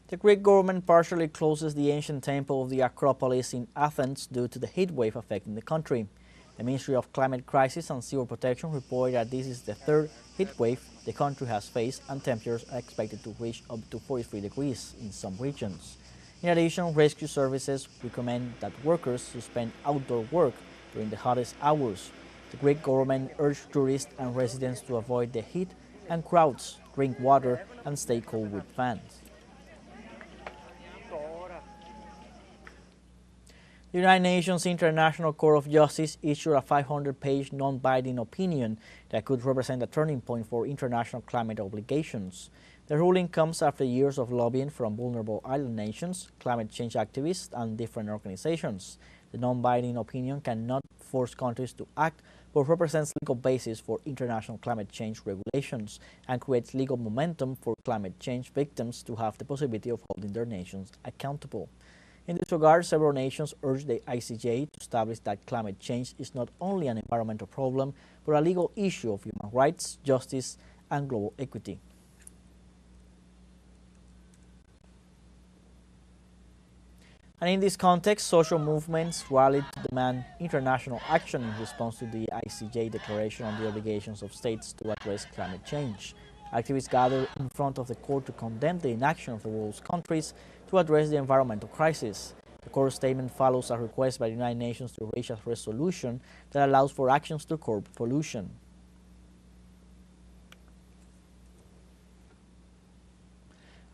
The Greek government partially closes the ancient temple of the Acropolis in Athens due to the heat wave affecting the country. The Ministry of Climate Crisis and Civil Protection reported that this is the third heat wave the country has faced, and temperatures are expected to reach up to 43 degrees in some regions. In addition, rescue services recommend that workers suspend outdoor work during the hottest hours. The Greek government urged tourists and residents to avoid the heat and crowds, drink water, and stay cool with fans. The United Nations International Court of Justice issued a 500-page non-binding opinion that could represent a turning point for international climate obligations. The ruling comes after years of lobbying from vulnerable island nations, climate change activists, and different organizations. The non-binding opinion cannot force countries to act, but represents legal basis for international climate change regulations and creates legal momentum for climate change victims to have the possibility of holding their nations accountable. In this regard, several nations urge the ICJ to establish that climate change is not only an environmental problem, but a legal issue of human rights, justice, and global equity. And in this context, social movements rallied to demand international action in response to the ICJ declaration on the obligations of states to address climate change. Activists gathered in front of the court to condemn the inaction of the world's countries to address the environmental crisis. The court statement follows a request by the United Nations to reach a resolution that allows for actions to curb pollution.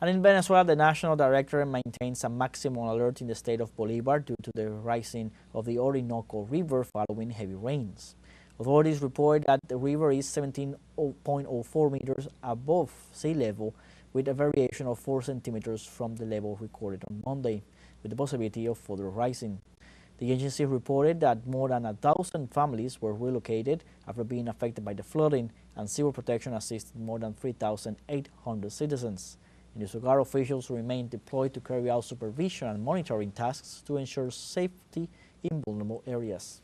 And in Venezuela, the National Director maintains a maximum alert in the state of Bolivar due to the rising of the Orinoco River following heavy rains. Authorities report that the river is 17.04 meters above sea level, with a variation of 4 centimeters from the level recorded on Monday, with the possibility of further rising. The agency reported that more than 1,000 families were relocated after being affected by the flooding, and civil protection assisted more than 3,800 citizens. In this regard, officials remain deployed to carry out supervision and monitoring tasks to ensure safety in vulnerable areas.